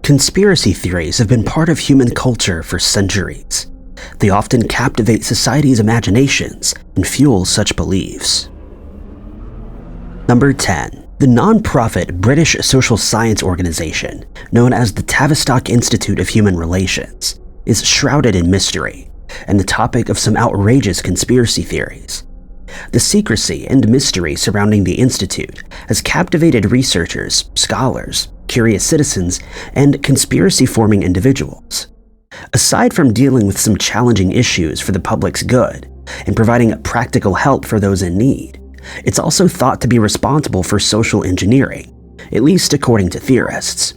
Conspiracy theories have been part of human culture for centuries. They often captivate society's imaginations and fuel such beliefs. Number 10. The non-profit British social science organization, known as the Tavistock Institute of Human Relations, is shrouded in mystery and the topic of some outrageous conspiracy theories. The secrecy and mystery surrounding the institute has captivated researchers, scholars, curious citizens, and conspiracy-forming individuals. Aside from dealing with some challenging issues for the public's good and providing practical help for those in need, it's also thought to be responsible for social engineering, at least according to theorists.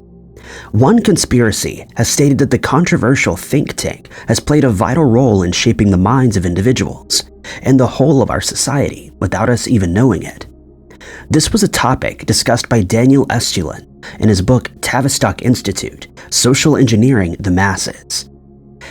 One conspiracy has stated that the controversial think tank has played a vital role in shaping the minds of individuals and the whole of our society without us even knowing it. This was a topic discussed by Daniel Estulin in his book Tavistock Institute, Social Engineering the Masses.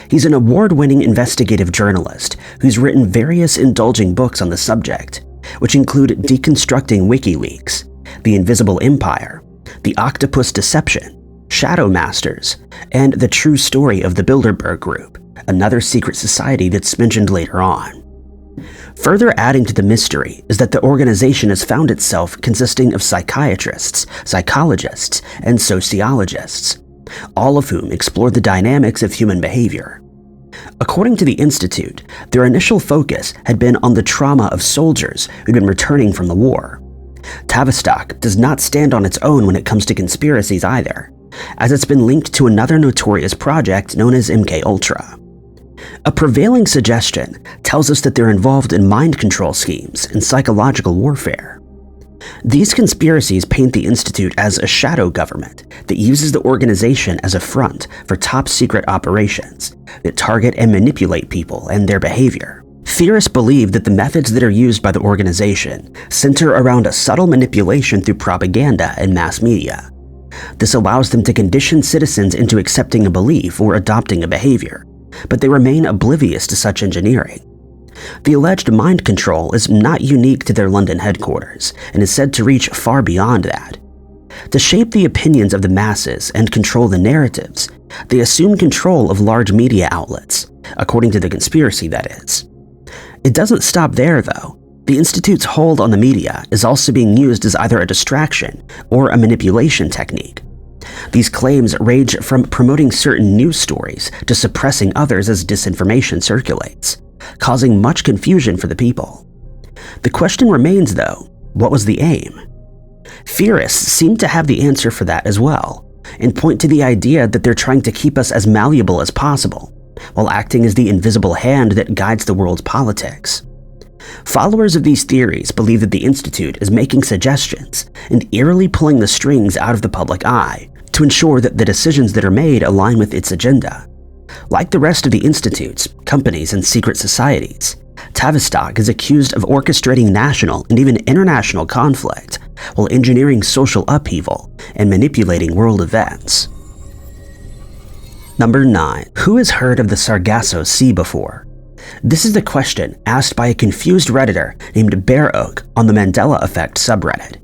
He's an award-winning investigative journalist who's written various indulging books on the subject, which include Deconstructing WikiLeaks, The Invisible Empire, The Octopus Deception, Shadow Masters, and The True Story of the Bilderberg Group, another secret society that's mentioned later on. Further adding to the mystery is that the organization has found itself consisting of psychiatrists, psychologists, and sociologists, all of whom explore the dynamics of human behavior. According to the Institute, their initial focus had been on the trauma of soldiers who'd been returning from the war. Tavistock does not stand on its own when it comes to conspiracies either, as it's been linked to another notorious project known as MKUltra. A prevailing suggestion tells us that they're involved in mind control schemes and psychological warfare. These conspiracies paint the Institute as a shadow government that uses the organization as a front for top-secret operations that target and manipulate people and their behavior. Theorists believe that the methods that are used by the organization center around a subtle manipulation through propaganda and mass media. This allows them to condition citizens into accepting a belief or adopting a behavior, but they remain oblivious to such engineering. The alleged mind control is not unique to their London headquarters and is said to reach far beyond that. To shape the opinions of the masses and control the narratives, they assume control of large media outlets, according to the conspiracy, that is. It doesn't stop there, though. The Institute's hold on the media is also being used as either a distraction or a manipulation technique. These claims range from promoting certain news stories to suppressing others as disinformation circulates, causing much confusion for the people. The question remains, though, what was the aim? Theorists seem to have the answer for that as well, and point to the idea that they're trying to keep us as malleable as possible, while acting as the invisible hand that guides the world's politics. Followers of these theories believe that the Institute is making suggestions and eerily pulling the strings out of the public eye to ensure that the decisions that are made align with its agenda. Like the rest of the institutes, companies, and secret societies, Tavistock is accused of orchestrating national and even international conflict while engineering social upheaval and manipulating world events. Number 9. Who has heard of the Saraso Sea before? This is the question asked by a confused Redditor named Bear Oak on the Mandela Effect subreddit.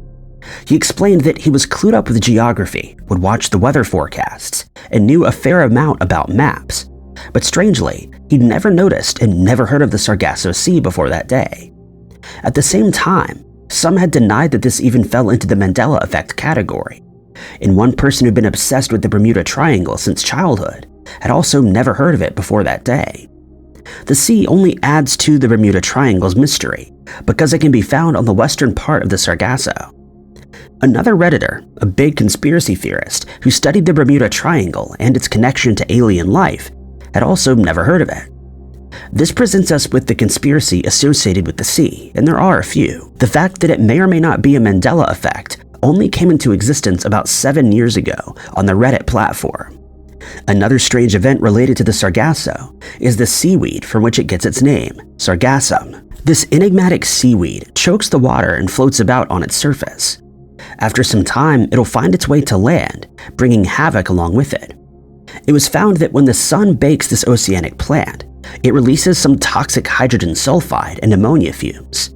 He explained that he was clued up with geography, would watch the weather forecasts, and knew a fair amount about maps. But strangely, he'd never noticed and never heard of the Saraso Sea before that day. At the same time, some had denied that this even fell into the Mandela Effect category. And one person who'd been obsessed with the Bermuda Triangle since childhood had also never heard of it before that day. The sea only adds to the Bermuda Triangle's mystery because it can be found on the western part of the Saraso. Another Redditor, a big conspiracy theorist who studied the Bermuda Triangle and its connection to alien life, had also never heard of it. This presents us with the conspiracy associated with the sea, and there are a few. The fact that it may or may not be a Mandela Effect only came into existence about 7 years ago on the Reddit platform. Another strange event related to the Saraso is the seaweed from which it gets its name, sargassum. This enigmatic seaweed chokes the water and floats about on its surface. After some time, it'll find its way to land, bringing havoc along with it. It was found that when the sun bakes this oceanic plant, it releases some toxic hydrogen sulfide and ammonia fumes.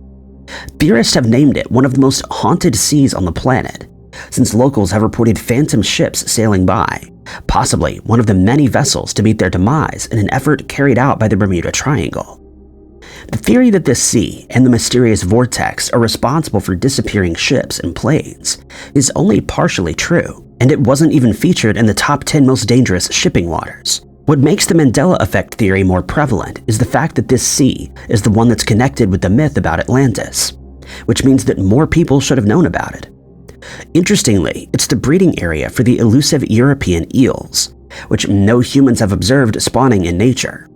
Theorists have named it one of the most haunted seas on the planet, since locals have reported phantom ships sailing by, possibly one of the many vessels to meet their demise in an effort carried out by the Bermuda Triangle. The theory that this sea and the mysterious vortex are responsible for disappearing ships and planes is only partially true, and it wasn't even featured in the top 10 most dangerous shipping waters. What makes the Mandela effect theory more prevalent is the fact that this sea is the one that's connected with the myth about Atlantis, which means that more people should have known about it. Interestingly, it's the breeding area for the elusive European eels, which no humans have observed spawning in nature.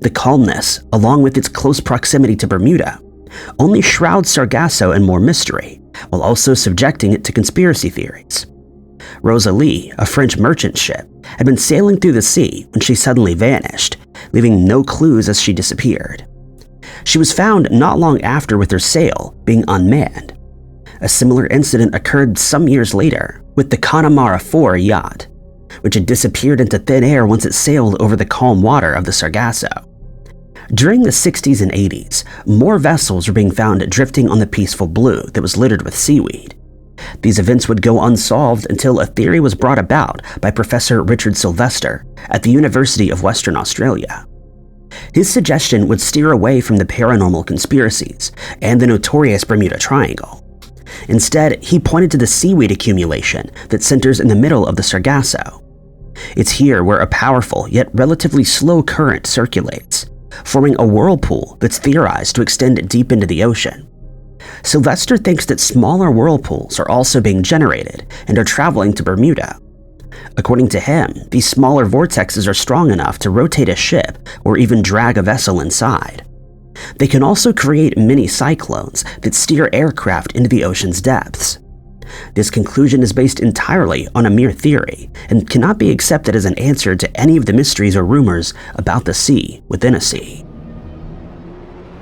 The calmness, along with its close proximity to Bermuda, only shrouds Sargasso in more mystery, while also subjecting it to conspiracy theories. Rosalie, a French merchant ship, had been sailing through the sea when she suddenly vanished, leaving no clues as she disappeared. She was found not long after with her sail being unmanned. A similar incident occurred some years later with the Connemara 4 yacht, which had disappeared into thin air once it sailed over the calm water of the Sargasso. During the 60s and 80s, more vessels were being found drifting on the peaceful blue that was littered with seaweed. These events would go unsolved until a theory was brought about by Professor Richard Sylvester at the University of Western Australia. His suggestion would steer away from the paranormal conspiracies and the notorious Bermuda Triangle. Instead, he pointed to the seaweed accumulation that centers in the middle of the Sargasso. It's here where a powerful yet relatively slow current circulates, forming a whirlpool that's theorized to extend deep into the ocean. Sylvester thinks that smaller whirlpools are also being generated and are traveling to Bermuda. According to him, these smaller vortexes are strong enough to rotate a ship or even drag a vessel inside. They can also create mini cyclones that steer aircraft into the ocean's depths. This conclusion is based entirely on a mere theory and cannot be accepted as an answer to any of the mysteries or rumors about the sea within a sea.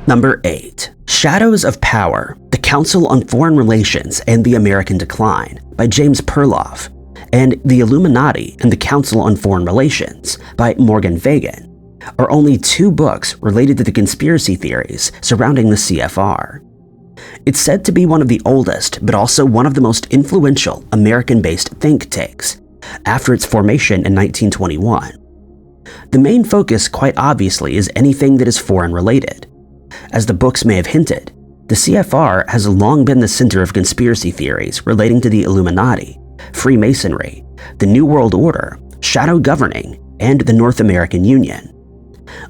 Number 8. Shadows of Power, The Council on Foreign Relations and the American Decline by James Perloff, and The Illuminati and the Council on Foreign Relations by Morgan Fagan are only 2 books related to the conspiracy theories surrounding the CFR. It's said to be one of the oldest, but also one of the most influential American-based think tanks, after its formation in 1921. The main focus, quite obviously, is anything that is foreign-related. As the books may have hinted, the CFR has long been the center of conspiracy theories relating to the Illuminati, Freemasonry, the New World Order, shadow governing, and the North American Union.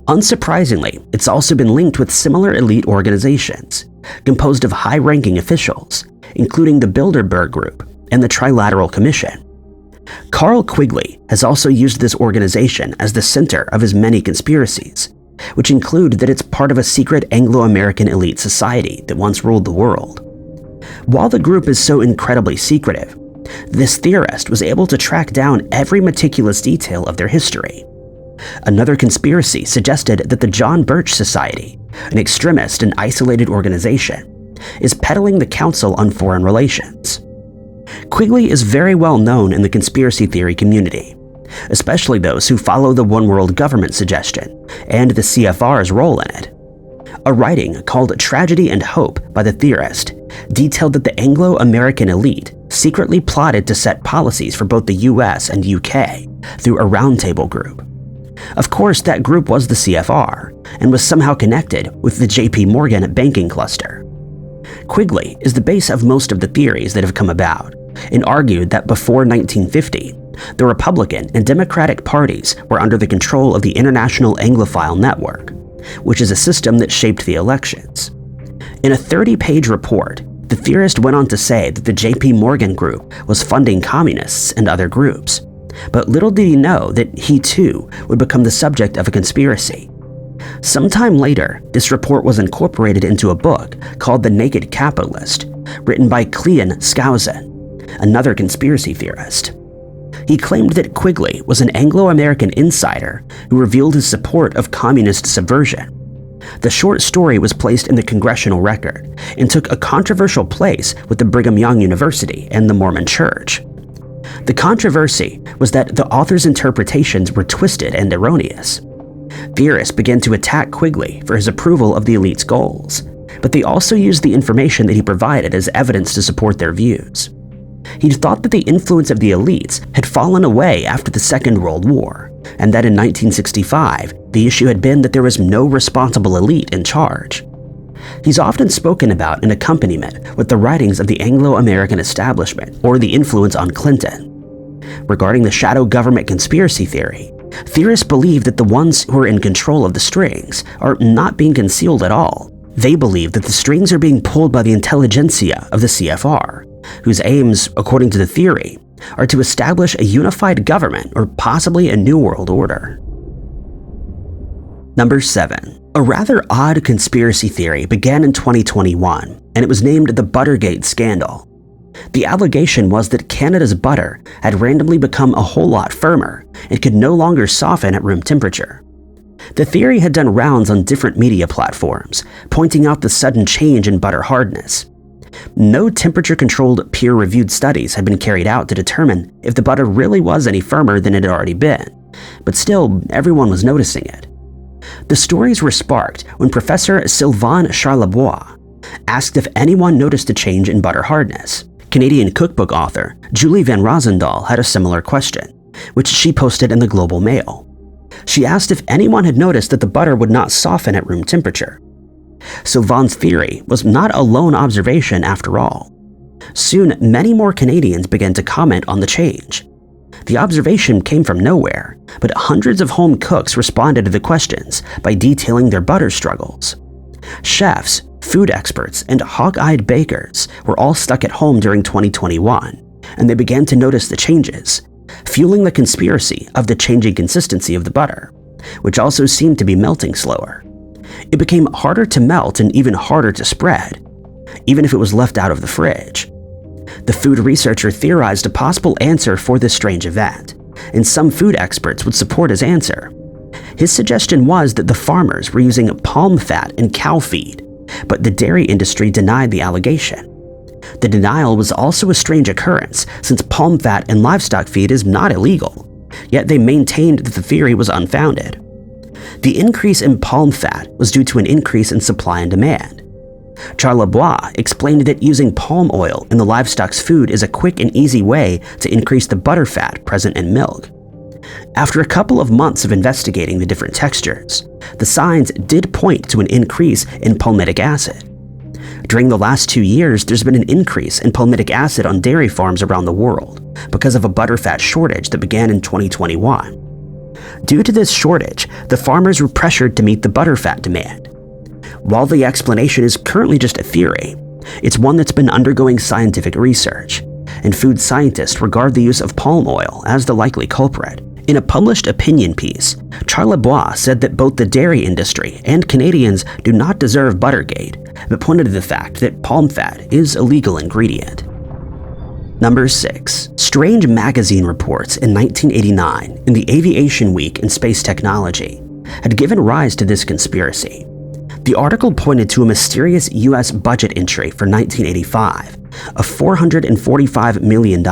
Unsurprisingly, it's also been linked with similar elite organizations, composed of high-ranking officials, including the Bilderberg Group and the Trilateral Commission. Carl Quigley has also used this organization as the center of his many conspiracies, which include that it's part of a secret Anglo-American elite society that once ruled the world. While the group is so incredibly secretive, this theorist was able to track down every meticulous detail of their history. Another conspiracy suggested that the John Birch Society, an extremist and isolated organization, is peddling the Council on Foreign Relations. Quigley is very well known in the conspiracy theory community, especially those who follow the one world government suggestion and the CFR's role in it. A writing called Tragedy and Hope by the theorist detailed that the Anglo-American elite secretly plotted to set policies for both the US and UK through a roundtable group. Of course, that group was the CFR and was somehow connected with the JP Morgan banking cluster. Quigley is the base of most of the theories that have come about and argued that before 1950, the Republican and Democratic parties were under the control of the International Anglophile Network, which is a system that shaped the elections. In a 30-page report, the theorist went on to say that the JP Morgan group was funding communists and other groups, but little did he know that he too would become the subject of a conspiracy. Sometime later, this report was incorporated into a book called The Naked Capitalist, written by Cleon Skousen, another conspiracy theorist. He claimed that Quigley was an Anglo-American insider who revealed his support of communist subversion. The short story was placed in the Congressional Record and took a controversial place with the Brigham Young University and the Mormon Church. The controversy was that the author's interpretations were twisted and erroneous. Theorists began to attack Quigley for his approval of the elite's goals, but they also used the information that he provided as evidence to support their views. He'd thought that the influence of the elites had fallen away after the Second World War, and that in 1965, the issue had been that there was no responsible elite in charge. He's often spoken about an accompaniment with the writings of the Anglo-American establishment or the influence on Clinton. Regarding the shadow government conspiracy theory, theorists believe that the ones who are in control of the strings are not being concealed at all. They believe that the strings are being pulled by the intelligentsia of the CFR, whose aims, according to the theory, are to establish a unified government or possibly a new world order. Number 7. A rather odd conspiracy theory began in 2021, and it was named the Buttergate scandal. The allegation was that Canada's butter had randomly become a whole lot firmer and could no longer soften at room temperature. The theory had done rounds on different media platforms, pointing out the sudden change in butter hardness. No temperature-controlled, peer-reviewed studies had been carried out to determine if the butter really was any firmer than it had already been, but still, everyone was noticing it. The stories were sparked when Professor Sylvain Charlebois asked if anyone noticed a change in butter hardness. Canadian cookbook author Julie Van Rosendaal had a similar question, which she posted in the Global Mail. She asked if anyone had noticed that the butter would not soften at room temperature. Sylvain's theory was not a lone observation after all. Soon, many more Canadians began to comment on the change. The observation came from nowhere, but hundreds of home cooks responded to the questions by detailing their butter struggles. Chefs, food experts, and hawk-eyed bakers were all stuck at home during 2021, and they began to notice the changes, fueling the conspiracy of the changing consistency of the butter, which also seemed to be melting slower. It became harder to melt and even harder to spread, even if it was left out of the fridge. The food researcher theorized a possible answer for this strange event, and some food experts would support his answer. His suggestion was that the farmers were using palm fat and cow feed, but the dairy industry denied the allegation. The denial was also a strange occurrence since palm fat and livestock feed is not illegal, yet they maintained that the theory was unfounded. The increase in palm fat was due to an increase in supply and demand. Charlebois explained that using palm oil in the livestock's food is a quick and easy way to increase the butter fat present in milk. After a couple of months of investigating the different textures, the signs did point to an increase in palmitic acid. During the last 2 years, there's been an increase in palmitic acid on dairy farms around the world because of a butterfat shortage that began in 2021. Due to this shortage, the farmers were pressured to meet the butterfat demand. While the explanation is currently just a theory, it's one that's been undergoing scientific research, and food scientists regard the use of palm oil as the likely culprit. In a published opinion piece, Charlebois said that both the dairy industry and Canadians do not deserve Buttergate, but pointed to the fact that palm fat is a legal ingredient. Number 6. Strange magazine reports in 1989 in the Aviation Week in Space Technology had given rise to this conspiracy. The article pointed to a mysterious U.S. budget entry for 1985 of $445 million,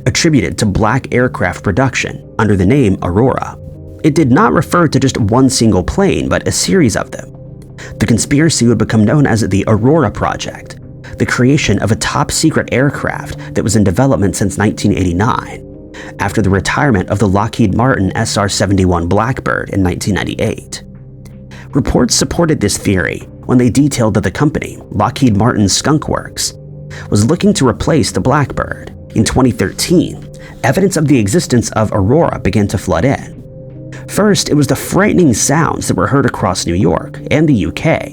attributed to black aircraft production under the name Aurora. It did not refer to just one single plane, but a series of them. The conspiracy would become known as the Aurora Project, the creation of a top-secret aircraft that was in development since 1989, after the retirement of the Lockheed Martin SR-71 Blackbird in 1998. Reports supported this theory when they detailed that the company, Lockheed Martin Skunk Works, was looking to replace the Blackbird. In 2013, evidence of the existence of Aurora began to flood in. First, it was the frightening sounds that were heard across New York and the UK,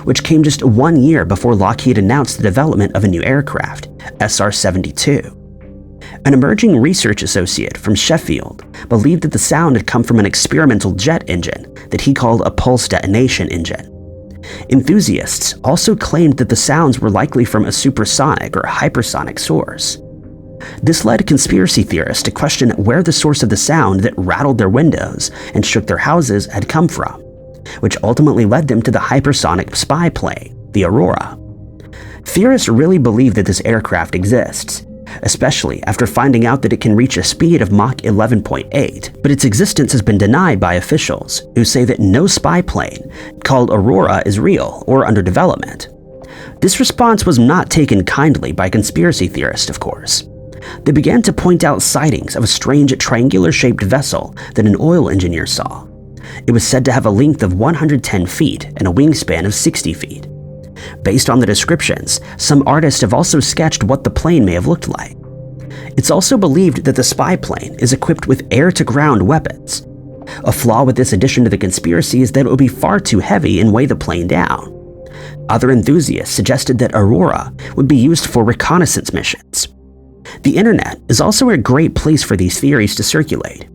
which came just 1 year before Lockheed announced the development of a new aircraft, SR-72. An emerging research associate from Sheffield believed that the sound had come from an experimental jet engine that he called a pulse detonation engine. Enthusiasts also claimed that the sounds were likely from a supersonic or hypersonic source. This led conspiracy theorists to question where the source of the sound that rattled their windows and shook their houses had come from, which ultimately led them to the hypersonic spy plane, the Aurora. Theorists really believe that this aircraft exists, especially after finding out that it can reach a speed of Mach 11.8, but its existence has been denied by officials who say that no spy plane called Aurora is real or under development. This response was not taken kindly by conspiracy theorists, of course. They began to point out sightings of a strange triangular-shaped vessel that an oil engineer saw. It was said to have a length of 110 feet and a wingspan of 60 feet. Based on the descriptions, some artists have also sketched what the plane may have looked like. It's also believed that the spy plane is equipped with air-to-ground weapons. A flaw with this addition to the conspiracy is that it would be far too heavy and weigh the plane down. Other enthusiasts suggested that Aurora would be used for reconnaissance missions. The internet is also a great place for these theories to circulate.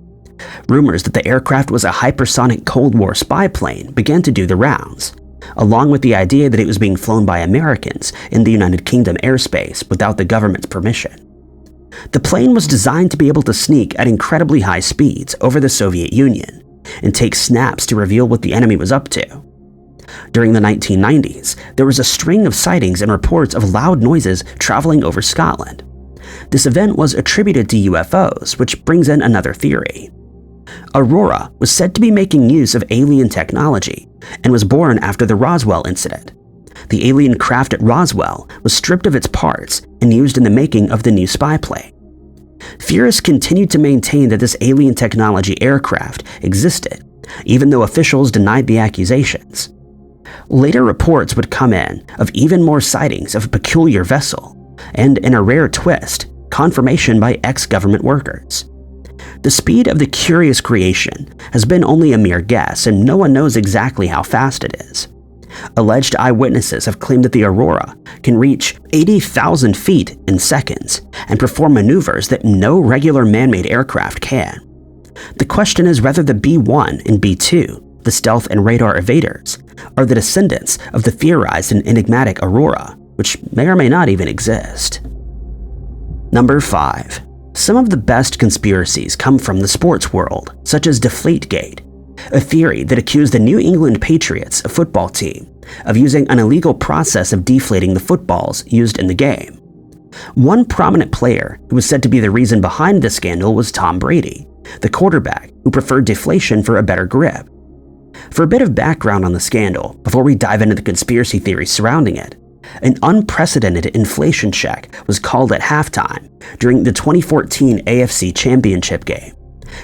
Rumors that the aircraft was a hypersonic Cold War spy plane began to do the rounds, along with the idea that it was being flown by Americans in the United Kingdom airspace without the government's permission. The plane was designed to be able to sneak at incredibly high speeds over the Soviet Union and take snaps to reveal what the enemy was up to. During the 1990s, there was a string of sightings and reports of loud noises traveling over Scotland. This event was attributed to UFOs, which brings in another theory. Aurora was said to be making use of alien technology and was born after the Roswell incident. The alien craft at Roswell was stripped of its parts and used in the making of the new spy plane. Theorists continued to maintain that this alien technology aircraft existed, even though officials denied the accusations. Later reports would come in of even more sightings of a peculiar vessel, and in a rare twist, confirmation by ex-government workers. The speed of the curious creation has been only a mere guess, and no one knows exactly how fast it is. Alleged eyewitnesses have claimed that the Aurora can reach 80,000 feet in seconds and perform maneuvers that no regular man-made aircraft can. The question is whether the B-1 and B-2, the stealth and radar evaders, are the descendants of the theorized and enigmatic Aurora, which may or may not even exist. Number 5. Some of the best conspiracies come from the sports world, such as Deflategate, a theory that accused the New England Patriots, a football team, of using an illegal process of deflating the footballs used in the game. One prominent player who was said to be the reason behind the scandal was Tom Brady, the quarterback who preferred deflation for a better grip. For a bit of background on the scandal, before we dive into the conspiracy theories surrounding it, an unprecedented inflation check was called at halftime during the 2014 AFC Championship game,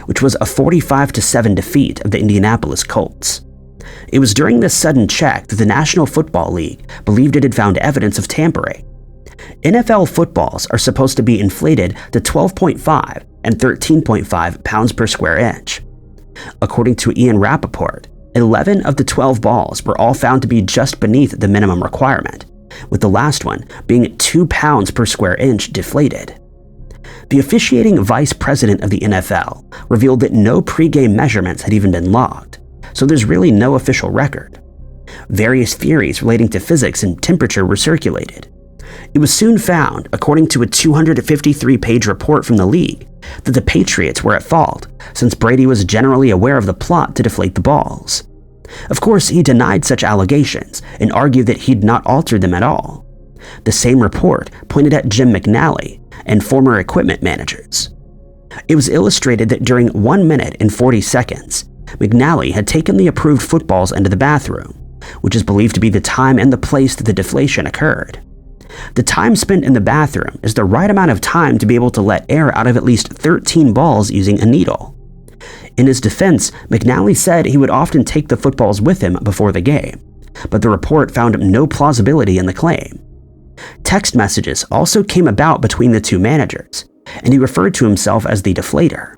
which was a 45-7 defeat of the Indianapolis Colts. It was during this sudden check that the National Football League believed it had found evidence of tampering. NFL footballs are supposed to be inflated to 12.5 and 13.5 pounds per square inch. According to Ian Rappaport, 11 of the 12 balls were all found to be just beneath the minimum requirement, with the last one being 2 pounds per square inch deflated. The officiating vice president of the NFL revealed that no pre-game measurements had even been logged, so there's really no official record. Various theories relating to physics and temperature were circulated. It was soon found, according to a 253-page report from the league, that the Patriots were at fault, since Brady was generally aware of the plot to deflate the balls. Of course, he denied such allegations and argued that he'd not altered them at all. The same report pointed at Jim McNally and former equipment managers. It was illustrated that during 1 minute and 40 seconds, McNally had taken the approved footballs into the bathroom, which is believed to be the time and the place that the deflation occurred. The time spent in the bathroom is the right amount of time to be able to let air out of at least 13 balls using a needle. In his defense, McNally said he would often take the footballs with him before the game, but the report found no plausibility in the claim. Text messages also came about between the two managers, and he referred to himself as the deflator.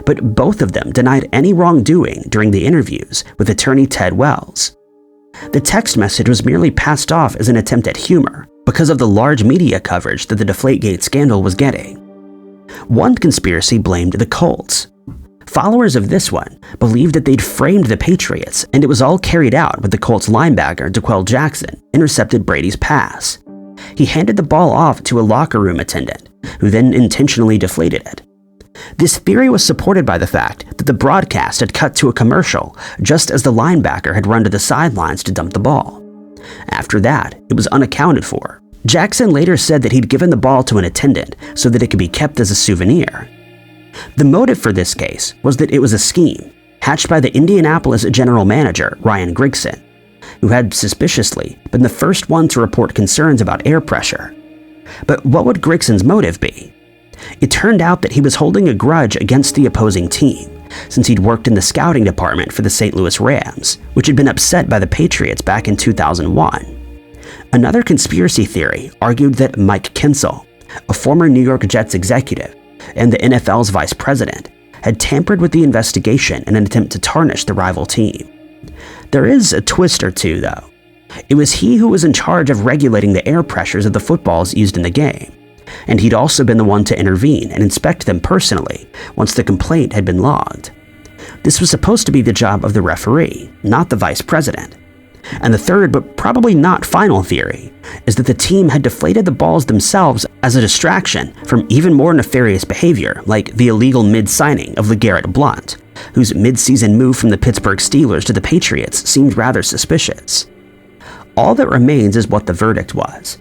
But both of them denied any wrongdoing during the interviews with attorney Ted Wells. The text message was merely passed off as an attempt at humor because of the large media coverage that the Deflategate scandal was getting. One conspiracy blamed the Colts. Followers of this one believed that they'd framed the Patriots, and it was all carried out with the Colts linebacker DeQuell Jackson intercepted Brady's pass. He handed the ball off to a locker room attendant, who then intentionally deflated it. This theory was supported by the fact that the broadcast had cut to a commercial just as the linebacker had run to the sidelines to dump the ball. After that, it was unaccounted for. Jackson later said that he'd given the ball to an attendant so that it could be kept as a souvenir. The motive for this case was that it was a scheme hatched by the Indianapolis general manager, Ryan Grigson. who had suspiciously been the first one to report concerns about air pressure. But what would Grigson's motive be? It turned out that he was holding a grudge against the opposing team, since he'd worked in the scouting department for the St. Louis Rams, which had been upset by the Patriots back in 2001. Another conspiracy theory argued that Mike Kinsel, a former New York Jets executive and the NFL's vice president, had tampered with the investigation in an attempt to tarnish the rival team. There is a twist or two, though. It was he who was in charge of regulating the air pressures of the footballs used in the game, and he'd also been the one to intervene and inspect them personally once the complaint had been logged. This was supposed to be the job of the referee, not the vice president. And the third, but probably not final theory, is that the team had deflated the balls themselves as a distraction from even more nefarious behavior, like the illegal mid-signing of LeGarrette Blount, whose mid-season move from the Pittsburgh Steelers to the Patriots seemed rather suspicious. All that remains is what the verdict was.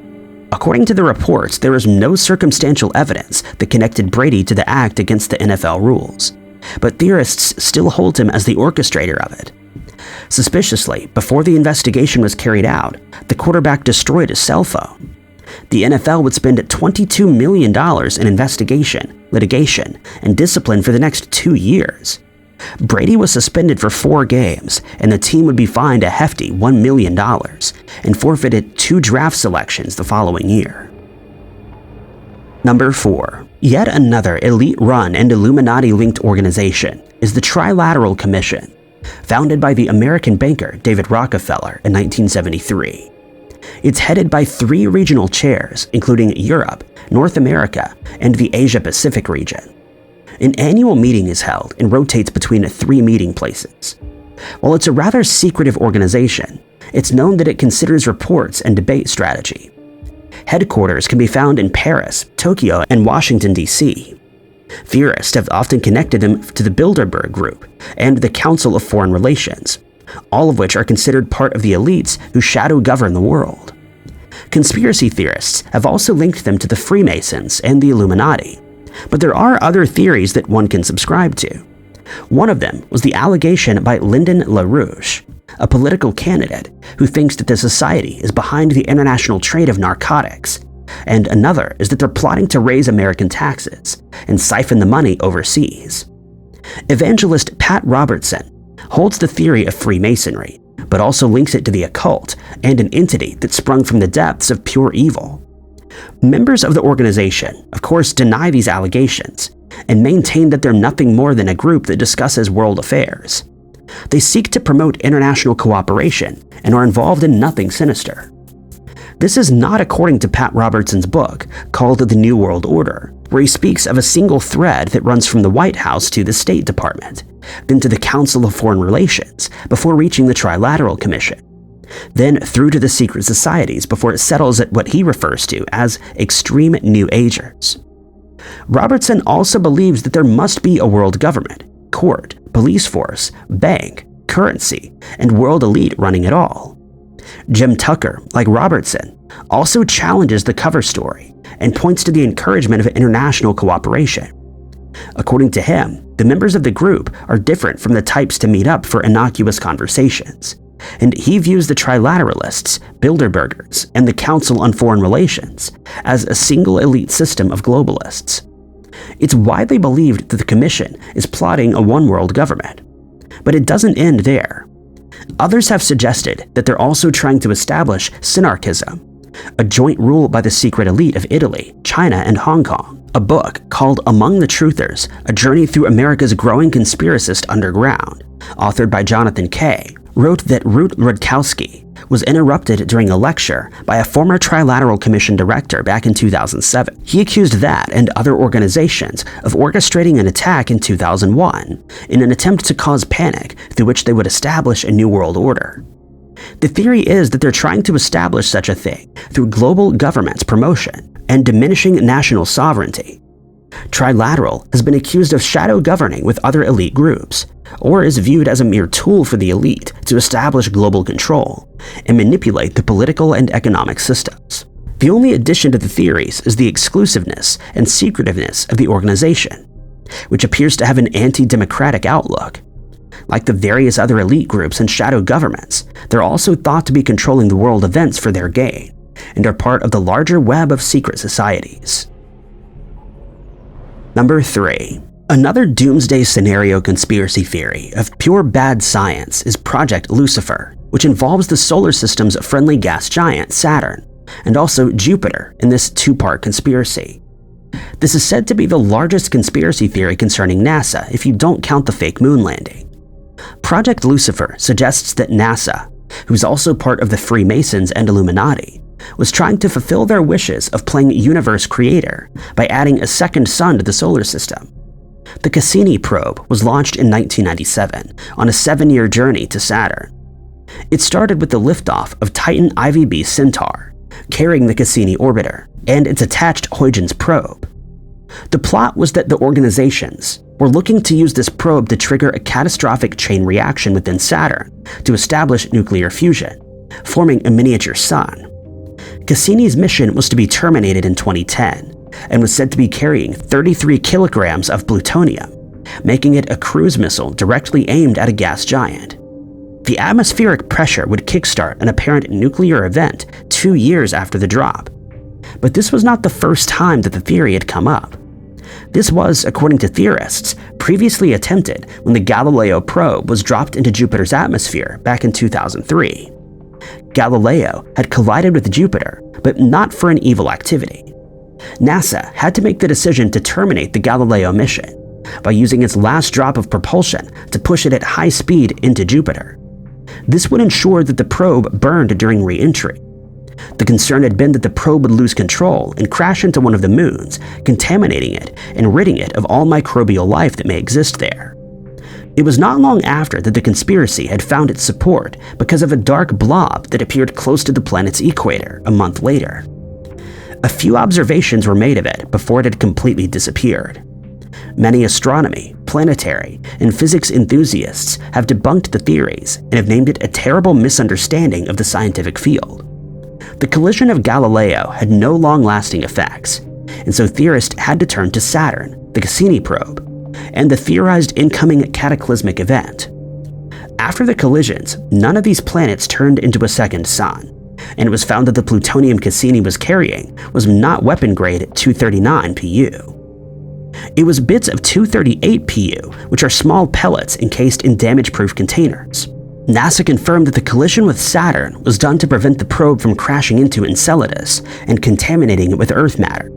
According to the reports, there is no circumstantial evidence that connected Brady to the act against the NFL rules, but theorists still hold him as the orchestrator of it. Suspiciously, before the investigation was carried out, the quarterback destroyed his cell phone. The NFL would spend $22 million in investigation, litigation, and discipline for the next 2 years. Brady was suspended for 4 games, and the team would be fined a hefty $1 million and forfeited 2 draft selections the following year. Number 4. Yet another elite-run and Illuminati-linked organization is the Trilateral Commission, founded by the American banker David Rockefeller in 1973. It's headed by 3 regional chairs, including Europe, North America, and the Asia-Pacific region. An annual meeting is held and rotates between 3 meeting places. While it's a rather secretive organization, it's known that it considers reports and debate strategy. Headquarters can be found in Paris, Tokyo, and Washington, D.C. Theorists have often connected them to the Bilderberg Group and the Council of Foreign Relations, all of which are considered part of the elites who shadow govern the world. Conspiracy theorists have also linked them to the Freemasons and the Illuminati, but there are other theories that one can subscribe to. One of them was the allegation by Lyndon LaRouche, a political candidate who thinks that the society is behind the international trade of narcotics, and another is that they're plotting to raise American taxes and siphon the money overseas. Evangelist Pat Robertson holds the theory of Freemasonry, but also links it to the occult and an entity that sprung from the depths of pure evil. Members of the organization, of course, deny these allegations and maintain that they're nothing more than a group that discusses world affairs. They seek to promote international cooperation and are involved in nothing sinister. This is not according to Pat Robertson's book called The New World Order, where he speaks of a single thread that runs from the White House to the State Department, then to the Council of Foreign Relations before reaching the Trilateral Commission, then through to the secret societies before it settles at what he refers to as extreme New Agers. Robertson also believes that there must be a world government, court, police force, bank, currency, and world elite running it all. Jim Tucker, like Robertson, also challenges the cover story and points to the encouragement of international cooperation. According to him, the members of the group are different from the types to meet up for innocuous conversations, and he views the Trilateralists, Bilderbergers, and the Council on Foreign Relations as a single elite system of globalists. It's widely believed that the Commission is plotting a one-world government, but it doesn't end there. Others have suggested that they're also trying to establish synarchism, a joint rule by the secret elite of Italy, China, and Hong Kong. A book called Among the Truthers, A Journey Through America's Growing Conspiracist Underground, authored by Jonathan Kay, wrote that Ruth Rudkowski was interrupted during a lecture by a former Trilateral Commission director back in 2007. He accused that and other organizations of orchestrating an attack in 2001 in an attempt to cause panic through which they would establish a new world order. The theory is that they're trying to establish such a thing through global government's promotion and diminishing national sovereignty. Trilateral has been accused of shadow governing with other elite groups, or is viewed as a mere tool for the elite to establish global control and manipulate the political and economic systems. The only addition to the theories is the exclusiveness and secretiveness of the organization, which appears to have an anti-democratic outlook. Like the various other elite groups and shadow governments, they're also thought to be controlling the world events for their gain, and are part of the larger web of secret societies. Number 3. Another doomsday scenario conspiracy theory of pure bad science is Project Lucifer, which involves the solar system's friendly gas giant Saturn, and also Jupiter in this two-part conspiracy. This is said to be the largest conspiracy theory concerning NASA if you don't count the fake moon landing. Project Lucifer suggests that NASA, who's also part of the Freemasons and Illuminati, was trying to fulfill their wishes of playing universe creator by adding a second sun to the solar system. The Cassini probe was launched in 1997 on a 7-year journey to Saturn. It started with the liftoff of Titan IVB Centaur, carrying the Cassini orbiter, and its attached Huygens probe. The plot was that the organizations were looking to use this probe to trigger a catastrophic chain reaction within Saturn to establish nuclear fusion, forming a miniature sun. Cassini's mission was to be terminated in 2010 and was said to be carrying 33 kilograms of plutonium, making it a cruise missile directly aimed at a gas giant. The atmospheric pressure would kickstart an apparent nuclear event 2 years after the drop. But this was not the first time that the theory had come up. This was, according to theorists, previously attempted when the Galileo probe was dropped into Jupiter's atmosphere back in 2003. Galileo had collided with Jupiter, but not for an evil activity. NASA had to make the decision to terminate the Galileo mission by using its last drop of propulsion to push it at high speed into Jupiter. This would ensure that the probe burned during re-entry. The concern had been that the probe would lose control and crash into one of the moons, contaminating it and ridding it of all microbial life that may exist there. It was not long after that the conspiracy had found its support because of a dark blob that appeared close to the planet's equator a month later. A few observations were made of it before it had completely disappeared. Many astronomy, planetary, and physics enthusiasts have debunked the theories and have named it a terrible misunderstanding of the scientific field. The collision of Galileo had no long-lasting effects, and so theorists had to turn to Saturn, the Cassini probe, and the theorized incoming cataclysmic event. After the collisions, none of these planets turned into a second sun, and it was found that the plutonium Cassini was carrying was not weapon-grade 239 Pu. It was bits of 238 Pu, which are small pellets encased in damage-proof containers. NASA confirmed that the collision with Saturn was done to prevent the probe from crashing into Enceladus and contaminating it with Earth matter,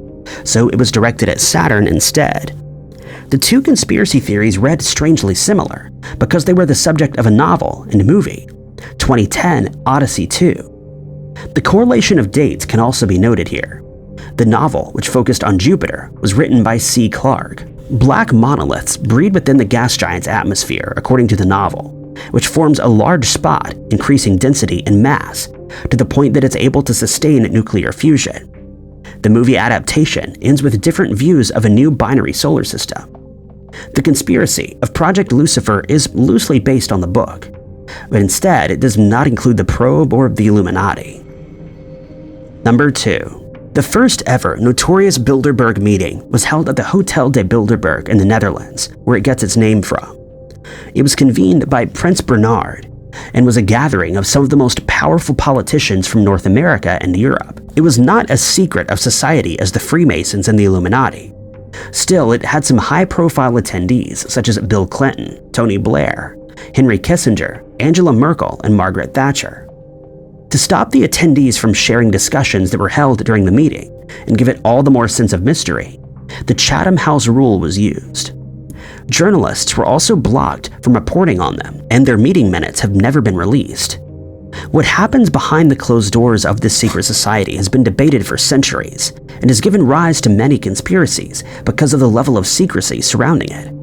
so it was directed at Saturn instead. The two conspiracy theories read strangely similar because they were the subject of a novel and movie, 2010 Odyssey 2. The correlation of dates can also be noted here. The novel, which focused on Jupiter, was written by C. Clarke. Black monoliths breed within the gas giant's atmosphere, according to the novel, which forms a large spot, increasing density and mass, to the point that it's able to sustain nuclear fusion. The movie adaptation ends with different views of a new binary solar system. The conspiracy of Project Lucifer is loosely based on the book, but instead it does not include the probe or the Illuminati. Number 2. The first ever notorious Bilderberg meeting was held at the Hotel de Bilderberg in the Netherlands, where it gets its name from. It was convened by Prince Bernhard and was a gathering of some of the most powerful politicians from North America and Europe. It was not as secret of society as the Freemasons and the Illuminati. Still, it had some high-profile attendees such as Bill Clinton, Tony Blair, Henry Kissinger, Angela Merkel, and Margaret Thatcher. To stop the attendees from sharing discussions that were held during the meeting and give it all the more sense of mystery, the Chatham House rule was used. Journalists were also blocked from reporting on them, and their meeting minutes have never been released. What happens behind the closed doors of this secret society has been debated for centuries and has given rise to many conspiracies because of the level of secrecy surrounding it.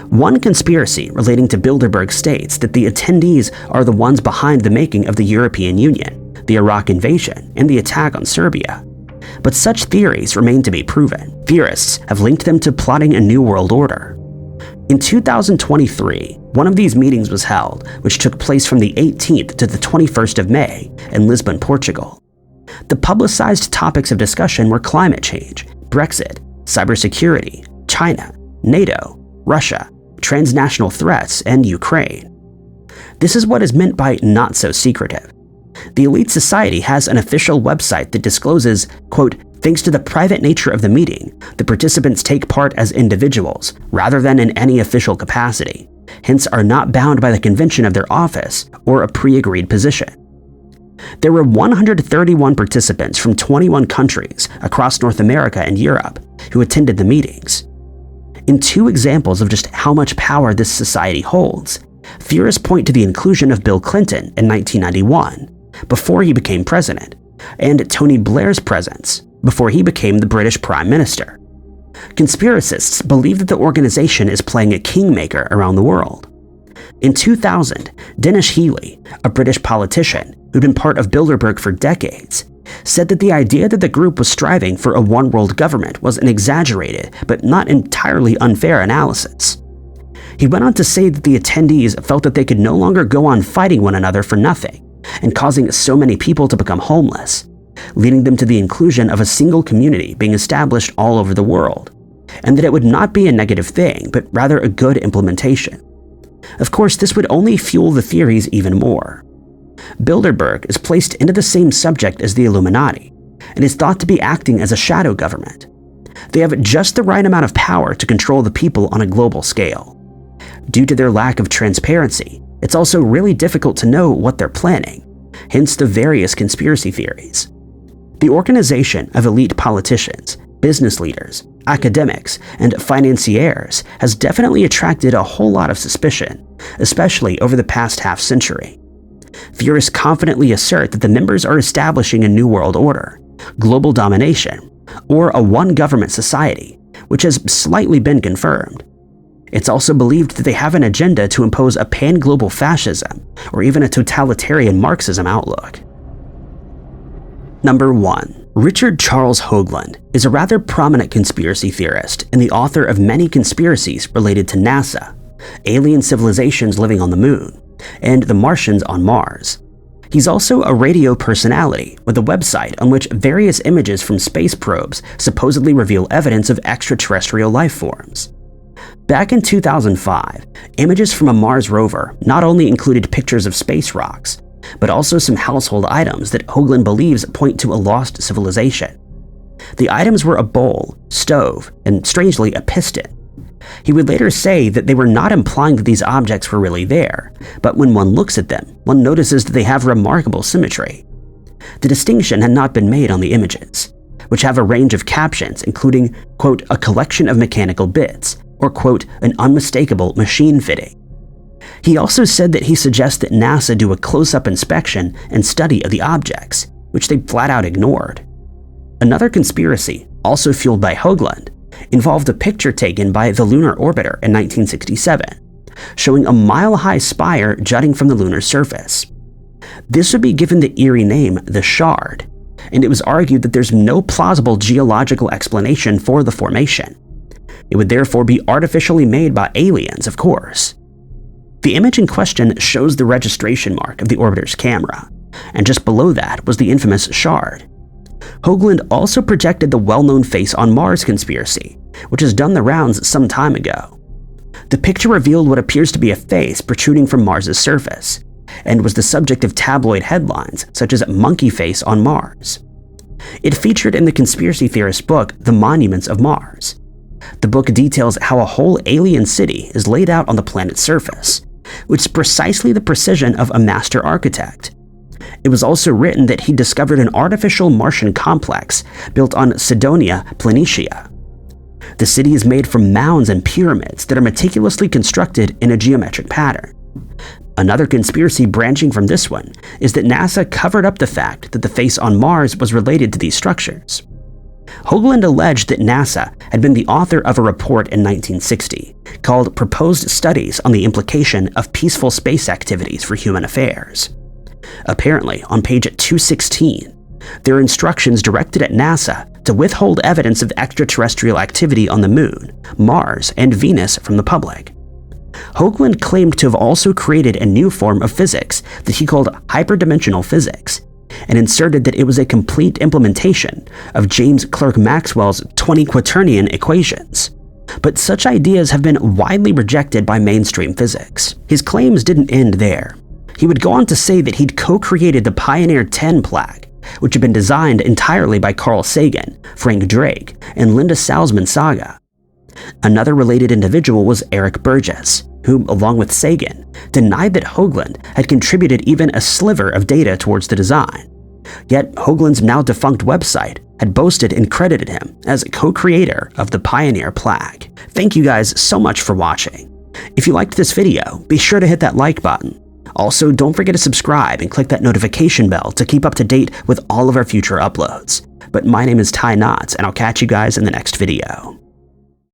One conspiracy relating to Bilderberg states that the attendees are the ones behind the making of the European Union, the Iraq invasion, and the attack on Serbia. But such theories remain to be proven. Theorists have linked them to plotting a new world order. In 2023, one of these meetings was held, which took place from the 18th to the 21st of May in Lisbon, Portugal. The publicized topics of discussion were climate change, Brexit, cybersecurity, China, NATO, Russia, transnational threats, and Ukraine. This is what is meant by not so secretive. The elite society has an official website that discloses, quote, "Thanks to the private nature of the meeting, the participants take part as individuals rather than in any official capacity, hence are not bound by the convention of their office or a pre-agreed position." There were 131 participants from 21 countries across North America and Europe who attended the meetings. In two examples of just how much power this society holds, theorists point to the inclusion of Bill Clinton in 1991, before he became president, and Tony Blair's presence before he became the British Prime Minister. Conspiracists believe that the organization is playing a kingmaker around the world. In 2000, Dennis Healey, a British politician who'd been part of Bilderberg for decades, said that the idea that the group was striving for a one-world government was an exaggerated but not entirely unfair analysis. He went on to say that the attendees felt that they could no longer go on fighting one another for nothing and causing so many people to become homeless, leading them to the inclusion of a single community being established all over the world, and that it would not be a negative thing, but rather a good implementation. Of course, this would only fuel the theories even more. Bilderberg is placed into the same subject as the Illuminati, and is thought to be acting as a shadow government. They have just the right amount of power to control the people on a global scale. Due to their lack of transparency, it's also really difficult to know what they're planning, hence the various conspiracy theories. The organization of elite politicians, business leaders, academics, and financiers has definitely attracted a whole lot of suspicion, especially over the past half-century. Theorists confidently assert that the members are establishing a new world order, global domination, or a one-government society, which has slightly been confirmed. It's also believed that they have an agenda to impose a pan-global fascism or even a totalitarian Marxism outlook. Number 1. Richard Charles Hogland is a rather prominent conspiracy theorist and the author of many conspiracies related to NASA, alien civilizations living on the Moon, and the Martians on Mars. He's also a radio personality with a website on which various images from space probes supposedly reveal evidence of extraterrestrial life forms. Back in 2005, images from a Mars rover not only included pictures of space rocks, but also some household items that Hogland believes point to a lost civilization. The items were a bowl, stove, and strangely a piston. He would later say that they were not implying that these objects were really there, but when one looks at them, one notices that they have remarkable symmetry. The distinction had not been made on the images, which have a range of captions including, quote, "a collection of mechanical bits," or, quote, "an unmistakable machine fitting." He also said that he suggests that NASA do a close-up inspection and study of the objects, which they flat out ignored. Another conspiracy, also fueled by Hogland, involved a picture taken by the Lunar Orbiter in 1967, showing a mile-high spire jutting from the lunar surface. This would be given the eerie name the Shard, and it was argued that there's no plausible geological explanation for the formation. It would therefore be artificially made by aliens, of course. The image in question shows the registration mark of the orbiter's camera, and just below that was the infamous Shard. Hogland also projected the well-known Face on Mars conspiracy, which has done the rounds some time ago. The picture revealed what appears to be a face protruding from Mars's surface, and was the subject of tabloid headlines such as "Monkey Face on Mars." It featured in the conspiracy theorist book The Monuments of Mars. The book details how a whole alien city is laid out on the planet's surface, which is precisely the precision of a master architect. It was also written that he discovered an artificial Martian complex built on Cydonia Planitia. The city is made from mounds and pyramids that are meticulously constructed in a geometric pattern. Another conspiracy branching from this one is that NASA covered up the fact that the face on Mars was related to these structures. Hogland alleged that NASA had been the author of a report in 1960 called Proposed Studies on the Implication of Peaceful Space Activities for Human Affairs. Apparently, on page 216, there are instructions directed at NASA to withhold evidence of extraterrestrial activity on the Moon, Mars, and Venus from the public. Hogland claimed to have also created a new form of physics that he called hyperdimensional physics, and inserted that it was a complete implementation of James Clerk Maxwell's 20 quaternion equations, but such ideas have been widely rejected by mainstream physics. His claims didn't end there. He would go on to say that he'd co-created the Pioneer 10 plaque, which had been designed entirely by Carl Sagan, Frank Drake, and Linda Salzman Saga. Another related individual was Eric Burgess, who, along with Sagan, denied that Hogland had contributed even a sliver of data towards the design. Yet Hogland's now defunct website had boasted and credited him as co-creator of the Pioneer plaque. Thank you guys so much for watching. If you liked this video, be sure to hit that like button. Also, don't forget to subscribe and click that notification bell to keep up to date with all of our future uploads. But my name is Ty Knotts, and I'll catch you guys in the next video.